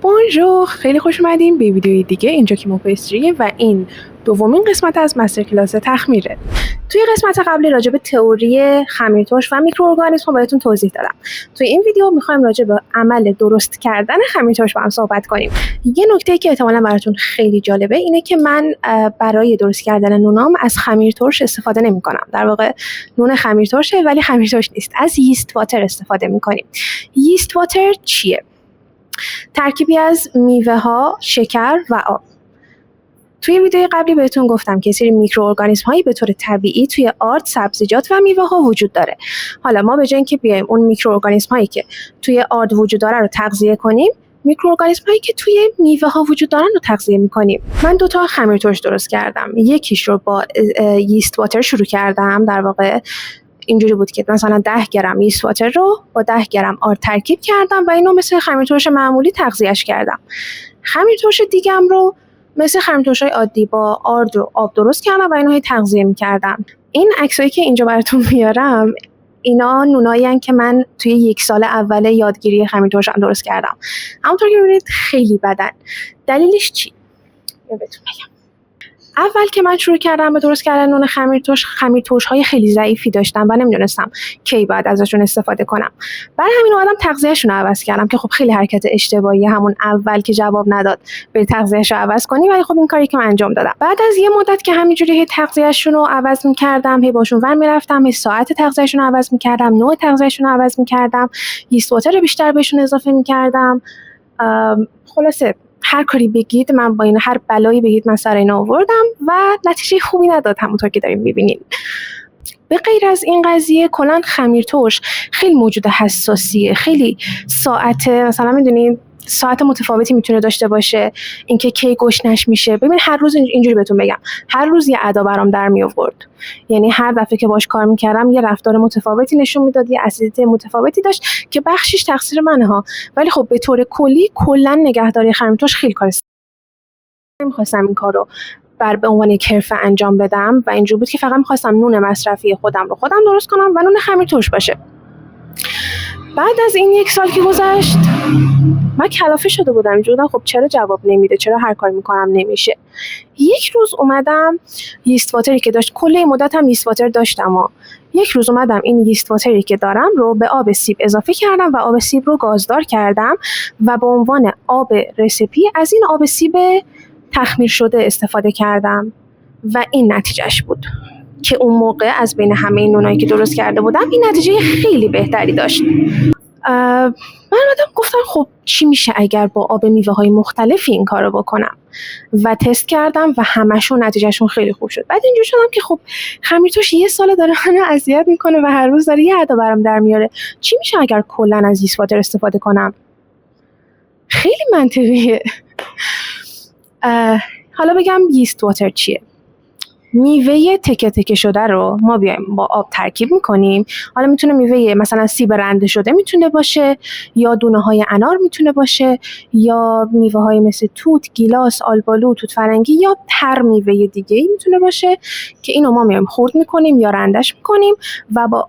بونژور، خیلی خوش اومدین به ویدیوی دیگه. اینجا کیمو پیستریه و این دومین قسمت از مستر کلاس تخمیره. توی قسمت قبلی راجع به تئوری خمیرترش و میکروارگانیسم بهتون توضیح دادم. توی این ویدیو میخوایم راجع به عمل درست کردن خمیرترش با هم صحبت کنیم. یه نکته که احتمالاً براتون خیلی جالبه اینه که من برای درست کردن نونام از خمیرترش استفاده نمی‌کنم. در واقع نون خمیرترشه ولی خمیرترش نیست. از ییست واتر استفاده می‌کنیم. ییست واتر چیه؟ ترکیبی از میوه‌ها، شکر و آب. توی ویدیوی قبلی بهتون گفتم که سری میکروارگانیسم‌هایی به طور طبیعی توی آرد، سبزیجات و میوه‌ها وجود داره. حالا ما به جای اینکه بیایم اون میکروارگانیسم‌هایی که توی آرد وجود داره رو تغذیه کنیم، میکروارگانیسم‌هایی که توی میوه‌ها وجود دارن رو تغذیه می‌کنیم. من 2 تا خمیرترش درست کردم. یکیش رو با ییست واتر شروع کردم. در واقع اینجوری بود که مثلا 10 گرم ییست واتر رو با 10 گرم آرد ترکیب کردم و اینو مثل خمیرترش معمولی تغذیهش کردم. خمیرترش دیگم رو مثل خمیرترش‌های عادی با آرد و آب درست کردم و اینو تغذیه می‌کردم. این عکسایی که اینجا براتون میارم اینا نونایین که من توی 1 سال اول یادگیری خمیرترشم درست کردم. همونطور که می‌بینید خیلی بدن. دلیلش چی؟ بهتون بگم. اول که من شروع کردم به درست کردن نون خمیرترش‌های خیلی ضعیفی داشتم و نمیدونستم کی باید ازشون استفاده کنم. برای همین اومدم تغذیه‌شون رو عوض کردم که خب خیلی حرکت اشتباهی همون اول که جواب نداد بری تغذیه‌ش رو عوض کنی، ولی خب این کاری که من انجام دادم. بعد از یه مدت که همینجوری تغذیه‌شون رو عوض می‌کردم، هی باشون ور می‌رفتم، هی ساعت تغذیه‌شون رو عوض می‌کردم، نوع تغذیه‌شون رو عوض می‌کردم، ییست واتر بیشتر بهشون اضافه می‌کردم. خلاصه هر کاری بگید من با این هر بلایی بگید من سر اینا آوردم و نتیجه خوبی نداد همونطور که داریم می‌بینید. به غیر از این قضیه کلاً خمیرترش خیلی موجود حساسیه. خیلی ساعت مثلا میدونید ساعت متفاوتی میتونه داشته باشه، اینکه کی گشنش میشه. ببین هر روز اینجوری بهتون بگم، هر روز یه ادا برام در می آورد. یعنی هر دفعه که باش کار میکردم یه رفتار متفاوتی نشون میداد، یه اسیدیته متفاوتی داشت که بخشش تقصیر منه ها، ولی خب به طور کلی کلا نگهداری خمیرترش خیلی کار نمیخواستم این کارو به عنوان یک حرفه انجام بدم و اینجوری بود که فقط میخواستم نون مصرفی خودم رو خودم درست کنم و نون خمیرترش باشه. بعد از این 1 سال که گذشت من کلافه شده بودم. اینجوری بودم خب چرا جواب نمیده، چرا هر کاری میکنم نمیشه. یک روز اومدم ییست واتری که داشت، کل این مدت هم ییست واتر داشتم و یک روز اومدم این ییست واتری که دارم رو به آب سیب اضافه کردم و آب سیب رو گازدار کردم و به عنوان آب رسیپی از این آب سیب تخمیر شده استفاده کردم و این نتیجهش بود که اون موقع از بین همه این نونایی که درست کرده بودم این نتیجه خیلی بهتری داشت. من گفتم خب چی میشه اگر با آب میوه‌های مختلفی این کارو بکنم و تست کردم و همشون نتیجهشون خیلی خوب شد. بعد اینجوری شدم که خب خمیرترش 1 سال داره منو اذیت میکنه و هر روز داره یه ادا برام در میاره. چی میشه اگر کلا از ییست واتر استفاده کنم؟ خیلی منطقیه. حالا بگم ییست واتر چیه؟ میوه تکه تکه شده رو ما بیایم با آب ترکیب میکنیم. حالا میتونه میوه مثلا سیب رنده شده میتونه باشه، یا دونه های انار میتونه باشه، یا میوه های مثل توت، گیلاس، آلبالو، توت فرنگی، یا هر میوه دیگه ای میتونه باشه که اینو ما میایم خرد میکنیم یا رندش میکنیم و با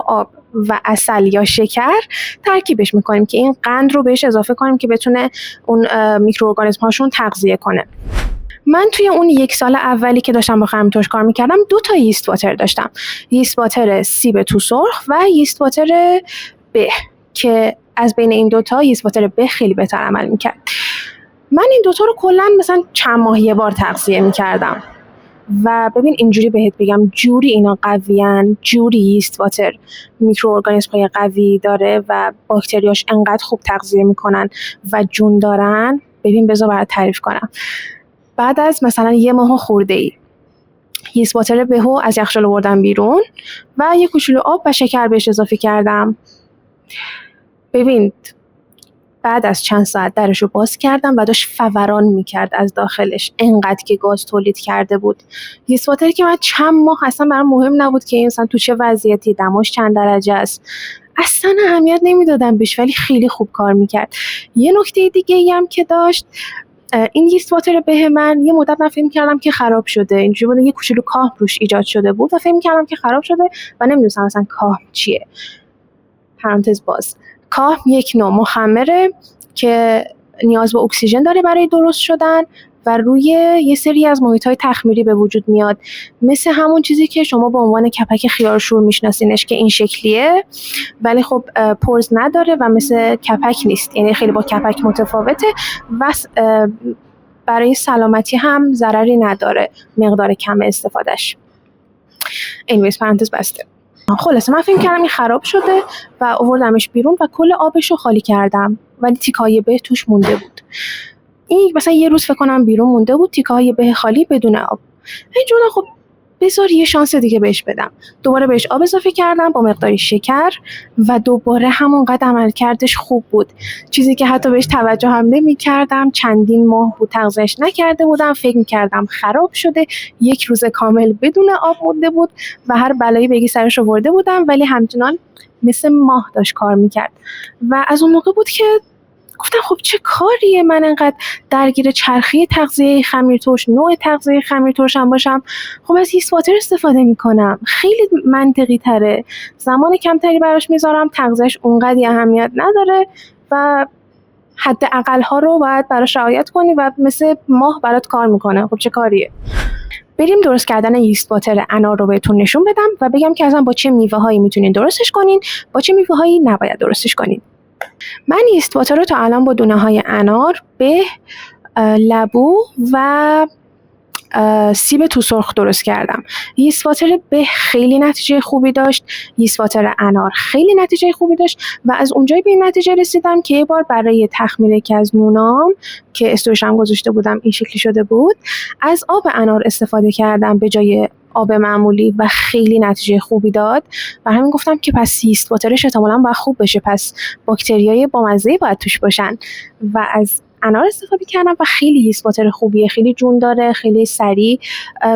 آب و عسل یا شکر ترکیبش میکنیم که این قند رو بهش اضافه کنیم که بتونه اون میکروارگانیسم هاشون تغذیه کنه. من توی اون 1 سال اولی که داشتم با خمیرترش کار میکردم 2 تا ییست واتر داشتم. ییست واتر سیب تو سرخ و ییست واتر به، که از بین این 2 تا ییست واتر به خیلی بهتر عمل میکرد. من این 2 تا رو کلا مثلا چند ماه یه بار تغذیه میکردم و ببین اینجوری بهت بگم جوری اینا قویان، جوری ییست واتر میکروارگانیسم‌های قوی داره و باکتریاش انقدر خوب تغذیه میکنن و جون دارن. ببین بذار برات تعریف کنم. بعد از مثلا 1 ماه خورده‌ای ییست واتر بهو از یخچال آوردم بیرون و یه کوچولو آب و شکر بهش اضافه کردم. ببین بعد از چند ساعت درشو باز کردم و داشت فوران میکرد از داخلش، انقدر که گاز تولید کرده بود. ییست واتری که من چند ماه اصلا برام مهم نبود که مثلا تو چه وضعیتی، دماش چند درجه است، اصلا اهمیت نمیدادم بهش، ولی خیلی خوب کار میکرد. یه نکته دیگه ای هم که داشت، این ییست واتر به من یه مدت من فکر کردم که خراب شده، اینجوری بود یه کوچولو کاه روش ایجاد شده بود و فکر کردم که خراب شده و نمیدونستم اصلا کاه چیه. پرانتز باز. کاه یک نوع مخمره که نیاز به اکسیژن داره برای درست شدن و روی یه سری از محیط‌های تخمیری به وجود میاد، مثل همون چیزی که شما به عنوان کپک خیارشور میشناسینش که این شکلیه، ولی خب پرز نداره و مثل کپک نیست، یعنی خیلی با کپک متفاوته و برای سلامتی هم ضرری نداره مقدار کم استفادهش. اینویز پرانتز بسته. خلاصه من فکر کردم این خراب شده و آوردمش بیرون و کل آبش رو خالی کردم، ولی تیکه‌های به توش مونده بود. این مثلا یه روز فکر کنم بیرون مونده بود، تیکه‌های به خالی بدون آب. اینجوری خب بذار یه شانس دیگه بهش بدم. دوباره بهش آب اضافه کردم با مقداری شکر و دوباره همونقدر عملکردش خوب بود، چیزی که حتی بهش توجه هم نمی‌کردم. چندین ماه بود تغذیه‌اش نکرده بودم، فکر می‌کردم خراب شده. یک روز کامل بدون آب مونده بود و هر بلایی بگی سرش آورده بودم، ولی همچنان مثل ماه داشت کار می‌کرد. و از اون موقع بود که گفتم خب چه کاریه من انقدر درگیر چرخی تغذیه خمیرترش، نوع تغذیه خمیرترش هم باشم، خب از هیست واتر استفاده میکنم، خیلی منطقی تره، زمان کمتری براش میذارم، تغذیهش اونقدی اهمیت نداره و حد اقل ها رو باید براش رعایت کنی و مثل ماه برات کار میکنه. خب چه کاریه؟ بریم درست کردن ییست واتر انار رو بهتون نشون بدم و بگم که اصلا با چه میوه هایی میتونین درستش کنین، با چه میوه هایی نباید درستش کنین. من ییست واتر رو تا الان با دونه های انار، به، لبو و سیب تو سرخ درست کردم. ییست واتر به خیلی نتیجه خوبی داشت، ییست واتر انار خیلی نتیجه خوبی داشت و از اونجایی به این نتیجه رسیدم که یه بار برای تخمیر یکی از نونام که استوریش هم گذاشته بودم این شکلی شده بود، از آب انار استفاده کردم به جای آب معمولی و خیلی نتیجه خوبی داد و همین گفتم که پس ییست واترش احتمالاً باید خوب بشه، پس باکتریای بامزه‌ای باید توش باشن و از انار استفاده کردم و خیلی ییست واتر خوبیه، خیلی جون داره، خیلی سریع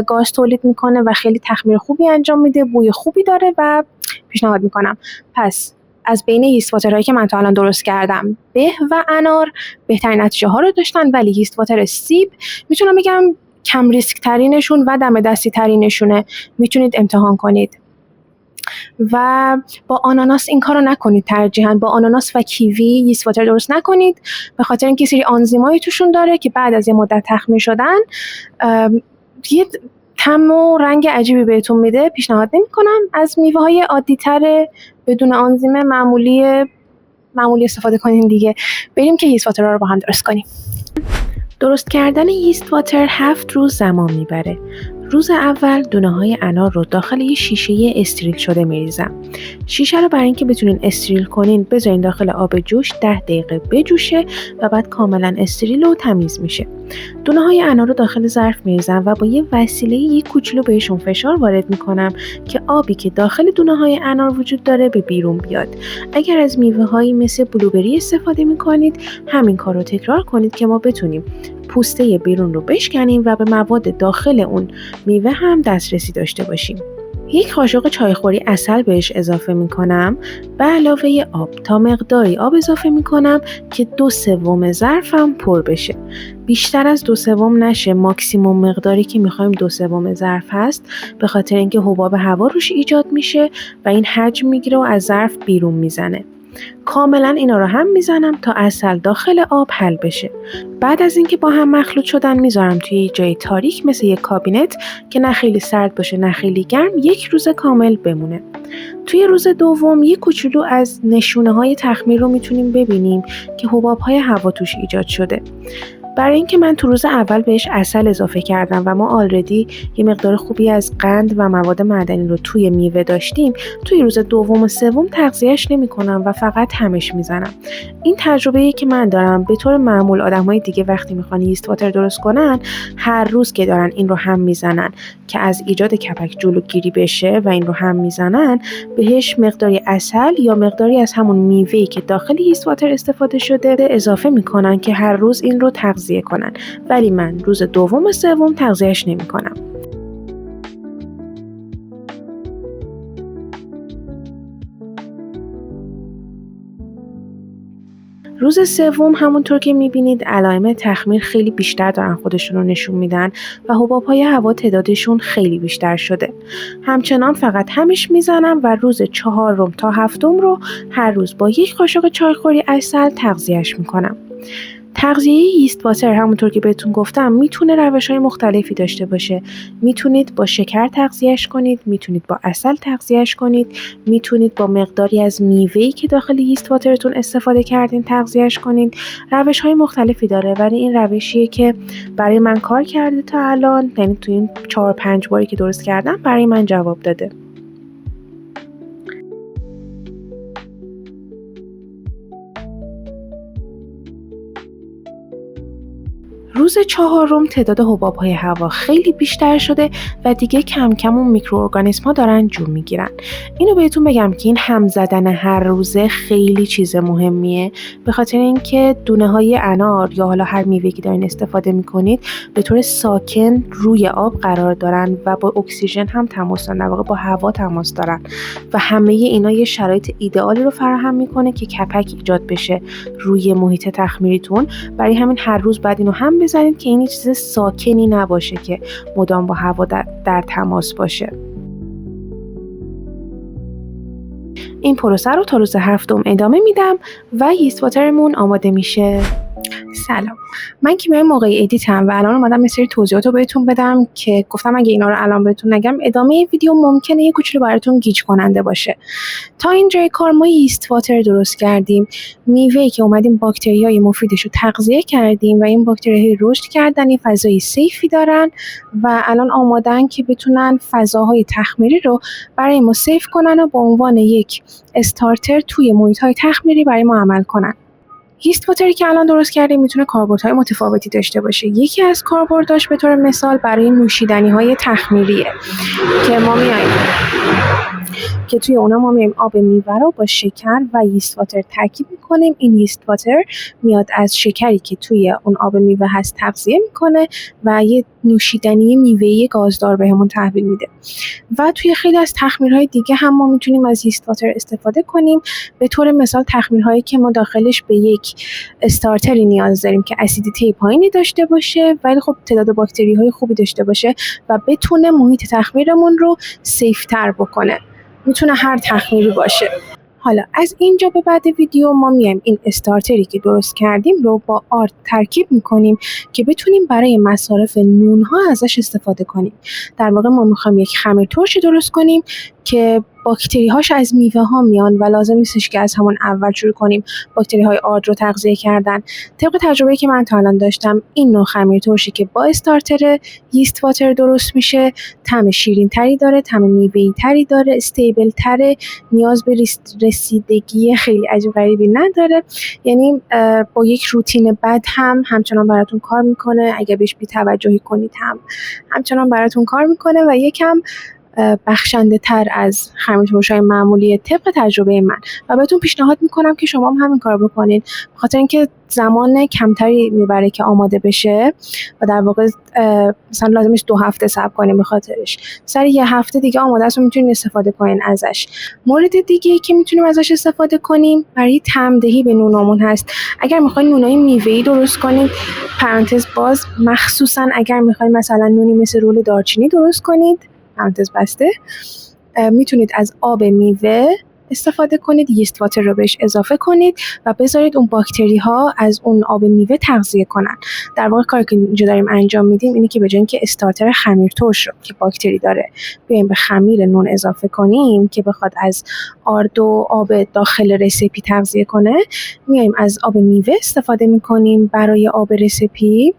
گاز تولید میکنه و خیلی تخمیر خوبی انجام میده، بوی خوبی داره و پیشنهاد میکنم. پس از بین ییست واترهایی که من تا الان درست کردم، به و انار بهترین نتیجه ها رو داشتن، ولی ییست واتر سیب میتونم بگم کم ریسک ترینشون و دم دستی ترینشونه، میتونید امتحان کنید. و با آناناس این کارو نکنید، ترجیحاً با آناناس و کیوی ییست واتر درست نکنید، به خاطر اینکه سری آنزیمایی توشون داره که بعد از یه مدت تخمیر شدن یه طعم و رنگ عجیبی بهتون میده. پیشنهاد نمی‌کنم. از میوه‌های عادی‌تر بدون آنزیم معمولی استفاده کنین دیگه. بریم که ییست واتر رو با هم درست کنیم. درست کردن ییست واتر 7 روز زمان میبره. روز اول دونه‌های انار رو داخل یه شیشه استریل شده میریزم. شیشه رو برای اینکه بتونین استریل کنین بذارین داخل آب جوش 10 دقیقه بجوشه و بعد کاملا استریل و تمیز میشه. دونه‌های انار رو داخل ظرف میریزم و با یه وسیله یه کوچولو بهشون فشار وارد میکنم که آبی که داخل دونه‌های انار وجود داره به بیرون بیاد. اگر از میوه‌هایی مثل بلوبری استفاده میکنید همین کار رو تکرار کنید که ما بتونیم پوسته بیرون رو بشکنیم و به مواد داخل اون میوه هم دسترسی داشته باشیم. یک قاشق چایخوری عسل بهش اضافه میکنم به علاوه آب. تا مقداری آب اضافه میکنم که 2/3 ظرفم پر بشه. بیشتر از 2/3 نشه، ماکسیموم مقداری که میخوایم 2/3 ظرف هست، به خاطر اینکه حباب هوا روش ایجاد میشه و این حجم میگیره و از ظرف بیرون میزنه. کاملا اینا رو هم میزنم تا عسل داخل آب حل بشه. بعد از اینکه با هم مخلوط شدن میذارم توی یه جای تاریک مثل یک کابینت که نه خیلی سرد باشه نه خیلی گرم، یک روز کامل بمونه. توی روز دوم یه کوچولو از نشونه های تخمیر رو میتونیم ببینیم که حباب های هوا توش ایجاد شده. برای اینکه من تو روز اول بهش عسل اضافه کردم و ما آلردی یه مقدار خوبی از قند و مواد معدنی رو توی میوه داشتیم، توی روز دوم و سوم تغذیه‌اش نمی‌کنم و فقط همش میزنم. این تجربه‌ای که من دارم. به طور معمول آدمای دیگه وقتی میخوان ییست واتر درست کنن هر روز که دارن این رو هم میزنن که از ایجاد کپک جلوگیری بشه و این رو هم میزنن، بهش مقداری عسل یا مقداری از همون میوه‌ای که داخل ییست واتر استفاده شده اضافه میکنن که هر روز این رو تغذیه کنن. ولی من روز دوم و سوم تغذیهش نمی‌کنم. روز سوم همونطور که میبینید علائم تخمیر خیلی بیشتر دارن خودشون رو نشون میدن و حباب‌های هوا تعدادشون خیلی بیشتر شده. همچنان فقط همش میزنم و روز 4 تا 7 رو هر روز با 1 قاشق چایخوری عسل تغذیهش میکنم. تغذیه ییست واتر همونطور که بهتون گفتم میتونه روش‌های مختلفی داشته باشه. میتونید با شکر تغذیهش کنید، میتونید با عسل تغذیهش کنید، میتونید با مقداری از میوه‌ای که داخل ییست واترتون استفاده کردین تغذیهش کنید. روش‌های مختلفی داره ولی این روشیه که برای من کار کرده تا الان، یعنی تو این 4-5 باری که درست کردم برای من جواب داده. روز 4 تعداد حباب‌های هوا خیلی بیشتر شده و دیگه کم کم اون میکروارگانیسم‌ها دارن جو میگیرن. اینو بهتون بگم که این هم زدن هر روزه خیلی چیز مهمیه، به خاطر اینکه دونه‌های انار یا حالا هر میوه‌ای که دارین استفاده میکنید به طور ساکن روی آب قرار دارن و با اکسیژن هم تماس دارن، در واقع با هوا تماس دارن و همه اینا یه شرایط ایدئالی رو فراهم میکنه که کپک ایجاد بشه روی محیط تخمیریتون. برای همین هر روز بعد اینو هم بزنید که این چیز ساکنی نباشه که مدام با هوا در تماس باشه. این پروسه رو تا روز 7 ادامه میدم و ییست واترمون آماده میشه. سلام، من کیمیای موقعی ادیتم و الان اومدم یه سری توضیحات رو بهتون بدم که گفتم اگه اینا رو الان بهتون نگم ادامه ویدیو ممکنه یه کوچولو براتون گیج کننده باشه. تا اینجای کار ما ییست واتر درست کردیم، میوه‌ای که اومدیم باکتریای مفیدش رو تغذیه کردیم و این باکتری‌ها رشد کردن، یه فضای سیفی دارن و الان آمادن که بتونن فضاهای تخمیری رو برای ما سیف کنن و به عنوان یک استارتر توی محیط‌های تخمیری برای ما عمل کنن. ییست واتری که الان درست کردیم میتونه کاربردهای متفاوتی داشته باشه. یکی از کاربرداش به طور مثال برای نوشیدنی‌های تخمیریه که ما میایم که توی اونا ما میایم آب میوه رو با شکر و ییست واتر ترکیب میکنیم. این ییست واتر میاد از شکری که توی اون آب میوه هست تغذیه میکنه و یه نوشیدنی میوه‌ای گازدار بهمون تحویل میده. و توی خیلی از تخمیرهای دیگه هم ما میتونیم از ییست واتر استفاده کنیم. به طور مثال تخمیرهایی که ما داخلش به یک استارتری نیاز داریم که اسیدیته پایینی داشته باشه ولی خب تعداد باکتری‌های خوبی داشته باشه و بتونه محیط تخمیرمون رو سیف‌تر بکنه. میتونه هر تخمیری باشه. حالا از اینجا به بعد ویدیو ما میایم این استارتری که درست کردیم رو با آرد ترکیب میکنیم که بتونیم برای مصارف نونها ازش استفاده کنیم. در واقع ما میخوایم یک خمیر ترشی درست کنیم که باکتری هاش از میوه ها میان و لازم نیستش که از همون اول شروع کنیم باکتری های آرد رو تغذیه کردن. طبق تجربه‌ای که من تا الان داشتم این نوع خمیر ترشی که با استارتر ییست واتر درست میشه طعم شیرین تری داره، طعم میوه‌ای تری داره، استیبل تره، نیاز به رسیدگی خیلی عجیب غریبی نداره. یعنی با یک روتین بد هم همچنان براتون کار میکنه، اگه بهش بی‌توجهی کنید هم همچنان براتون کار میکنه و یکم بخشنده تر از خمیرترش‌های معمولی طبق تجربه من و بهتون پیشنهاد میکنم که شما هم همین کار بکنید، بخاطر اینکه زمان کمتری میبره که آماده بشه و در واقع مثلا لازمش 2 هفته صبر کنیم به خاطرش. سر 1 هفته دیگه آماده است و میتونید استفاده کنین ازش. مورد دیگه که میتونیم ازش استفاده کنیم برای طعم دهی به نونامون هست. اگر میخواین نونای میوه‌ای درست کنید، پرانتز باز، مخصوصا اگر میخواین مثلا نونی مثل رول دارچینی درست کنید، پرانتز بسته، میتونید از آب میوه استفاده کنید، ییست واتر رو بهش اضافه کنید و بذارید اون باکتری ها از اون آب میوه تغذیه کنن. در واقع کاری که اینجا داریم انجام میدیم اینه که به جای اینکه استارتر خمیر ترش رو که باکتری داره بیایم به خمیر نون اضافه کنیم که بخواد از آرد و آب داخل رسیپی تغذیه کنه، میایم از آب میوه استفاده میکنیم برای آب رسیپی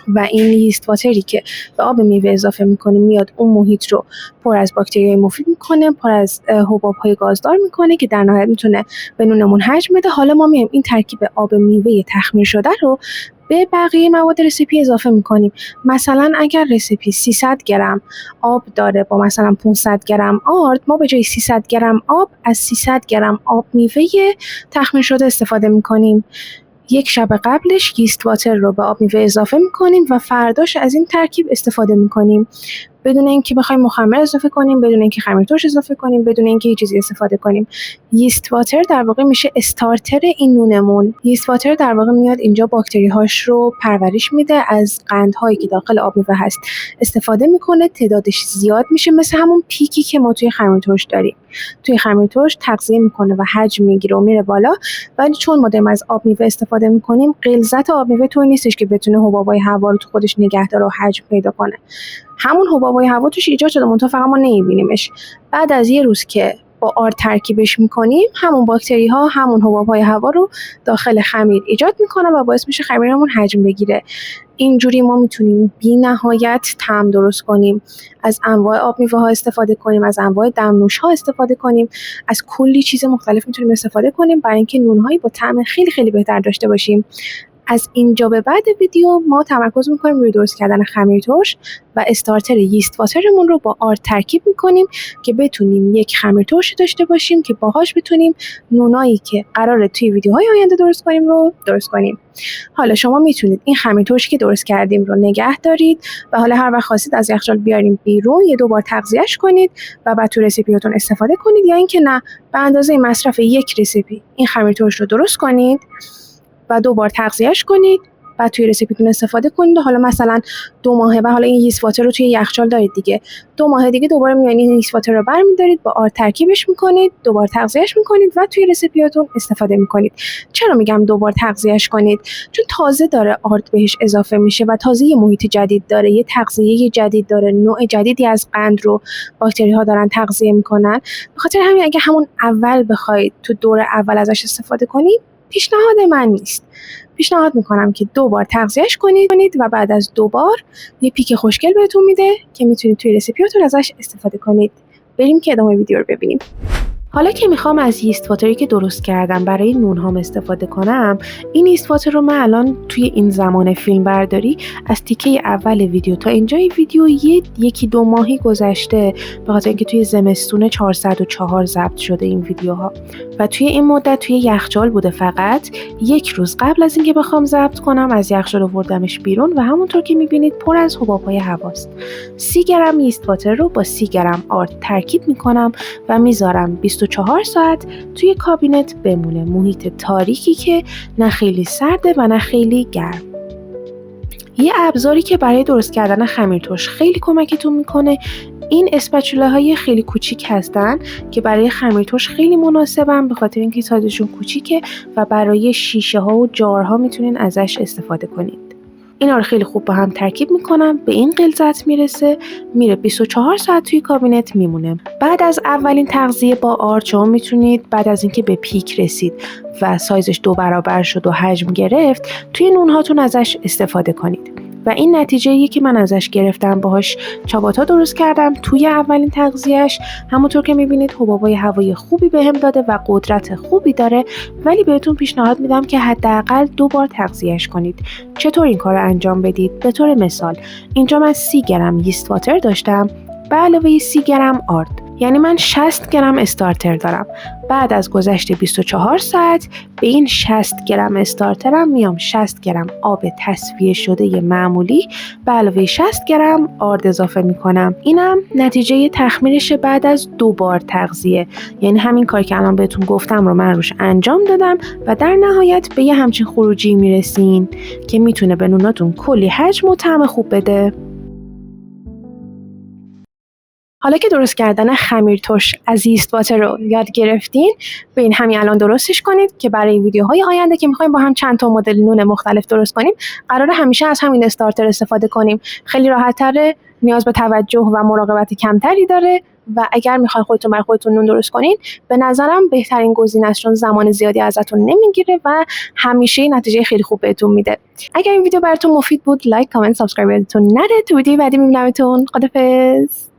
و این ییست واتری که به آب میوه اضافه میکنیم میاد اون محیط رو پر از باکتریای مفید میکنه، پر از حباب‌های گازدار میکنه که در نهایت میتونه به نونمون حجم بده. حالا ما میایم این ترکیب آب میوه تخمیر شده رو به بقیه مواد رسیپی اضافه میکنیم. مثلا اگر رسیپی 300 گرم آب داره با مثلا 500 گرم آرد، ما به جای 300 گرم آب از 300 گرم آب میوه تخمیر شده استفاده میکنیم. 1 شب قبلش ییست واتر رو به آب میوه اضافه میکنیم و فرداش از این ترکیب استفاده میکنیم. بدون اینکه بخوایم مخمر اضافه کنیم، بدون اینکه خمیر ترش اضافه کنیم، بدون اینکه هیچ چیزی استفاده کنیم. یست واتر در واقع میشه استارتر این نونمون. یست واتر در واقع میاد اینجا باکتری هاش رو پرورش میده، از قندهایی که داخل آب میوه هست استفاده میکنه، تعدادش زیاد میشه، مثل همون پیکی که ما توی خمیر ترش داریم. توی خمیر ترش تغذیه میکنه و حجم میگیره و میره بالا، ولی چون ما داریم از آب میوه استفاده میکنیم، غلظت آب میوه طوری نیستش که بتونه حبابای هوا رو تو خودش نگه داره و حجم پیدا کنه. همون حبابای هوا توش ایجاد شده، منتها فقط ما نمیبینیمش. بعد از یه روز که با آرد ترکیبش میکنیم، همون باکتری ها همون حبابهای هوا رو داخل خمیر ایجاد میکنن و باعث میشه خمیرمون حجم بگیره. اینجوری ما میتونیم بی نهایت طعم درست کنیم، از انواع آب میوه ها استفاده کنیم، از انواع دمنوش ها استفاده کنیم، از کلی چیز مختلف میتونیم استفاده کنیم برای اینکه نونهایی با طعم خیلی خیلی بهتر داشته باشیم. از اینجا به بعد ویدیو ما تمرکز میکنیم روی درست کردن خمیر ترش و استارتر یست واترمون رو با آرد ترکیب میکنیم که بتونیم یک خمیر ترش داشته باشیم که باهاش بتونیم نونایی که قراره توی ویدیوهای آینده درست کنیم رو درست کنیم. حالا شما میتونید این خمیر ترشی که درست کردیم رو نگه دارید و حالا هر وقت خواستید از یخچال بیاریم بیرون، یه 2 بار تغذیه‌اش کنید و بعد تو رسیپیاتون استفاده کنید، یا اینکه نه، به اندازه مصرف یک رسیپی این خمیر ترش رو درست کنید و 2 بار تغذیهش کنید، بعد توی رسیپیتون استفاده کنید. حالا مثلا 2 ماه و حالا این یست واتر رو توی یخچال دارید دیگه، 2 ماه دیگه دوباره میایین این یست واتر رو برمی‌دارید، با آرد ترکیبش میکنید، 2 بار تغذیهش میکنید و توی رسیپیاتون استفاده میکنید. چرا میگم 2 بار تغذیهش کنید؟ چون تازه داره آرد بهش اضافه میشه و تازه یه محیط جدید داره، یه تغذیه جدید داره، نوع جدیدی از قند رو باکتری ها دارن تغذیه میکنن. به خاطر همین اگه همون اول بخواید تو دور اول ازش استفاده کنید، پیشنهاد من نیست. پیشنهاد میکنم که 2 بار تغذیهش کنید و بعد از 2 بار یه پیک خوشگل بهتون میده که میتونید توی رسیپیاتون ازش استفاده کنید. بریم که ادامه ویدیو رو ببینیم. حالا که میخوام از یست واتری که درست کردم برای نونهام استفاده کنم، این یست واتر رو من الان توی این زمان فیلم برداری از تیکه اول ویدیو تا اینجای ویدیو 1-2 ماهی گذشته، به خاطر اینکه توی زمستون 404 ضبط شده این ویدیوها و توی این مدت توی یخچال بوده. فقط 1 روز قبل از اینکه بخوام ضبط کنم از یخچال آوردمش بیرون و همونطور که میبینید پر از حباب‌های هواست. 30 گرم یست واتر رو با 30 گرم آرد ترکیب میکنم و میذارم 24 ساعت توی کابینت بمونه، محیط تاریکی که نه خیلی سرده و نه خیلی گرم. یه ابزاری که برای درست کردن خمیر ترش خیلی کمکتون میکنه، این اسپچوله های خیلی کوچیک هستن که برای خمیر ترش خیلی مناسبن، به خاطر اینکه سایزشون کوچیکه و برای شیشه ها و جارها میتونین ازش استفاده کنید. اینا رو خیلی خوب با هم ترکیب میکنم، به این غلظت میرسه، میره 24 ساعت توی کابینت میمونه. بعد از اولین تغذیه با آرد شما میتونید بعد از اینکه به پیک رسید و سایزش 2 برابر شد و حجم گرفت، توی نونهاتون ازش استفاده کنید. و این نتیجه‌ایه که من ازش گرفتم، باهاش چاباتا درست کردم توی اولین تغذیهش. همونطور که میبینید حبابای هوایی خوبی بهم داده و قدرت خوبی داره، ولی بهتون پیشنهاد میدم که حداقل 2 بار تغذیهش کنید. چطور این کار رو انجام بدید؟ به طور مثال اینجا من 30 گرم یست واتر داشتم به علاوه 30 گرم آرد، یعنی من 60 گرم استارتر دارم. بعد از گذشت 24 ساعت به این 60 گرم استارترم میام 60 گرم آب تصفیه شده معمولی به علاوه 60 گرم آرد اضافه میکنم. اینم نتیجه تخمیرش بعد از 2 بار تغذیه، یعنی همین کار که الان بهتون گفتم رو من روش انجام دادم و در نهایت به یه همچین خروجی میرسین که میتونه به نوناتون کلی حجم و طعم خوب بده. حالا که درست کردن خمیر ترش از یست واتر رو یاد گرفتین، برین همین الان درستش کنید که برای ویدیوهای آینده که می‌خوایم با هم چند تا مدل نون مختلف درست کنیم، قراره همیشه از همین استارتر استفاده کنیم. خیلی راحت‌تره، نیاز به توجه و مراقبت کمتری داره و اگر می‌خواید خودتون برای خودتون نون درست کنین، به نظرم بهترین گزینه است، چون زمان زیادی ازتون نمیگیره و همیشه نتیجه خیلی خوب بهتون میده. اگر این ویدیو براتون مفید بود، لایک، کامنت، سابسکرایب یادتون نره. تو ویدیو بعدی میبینمتون. خدافظ.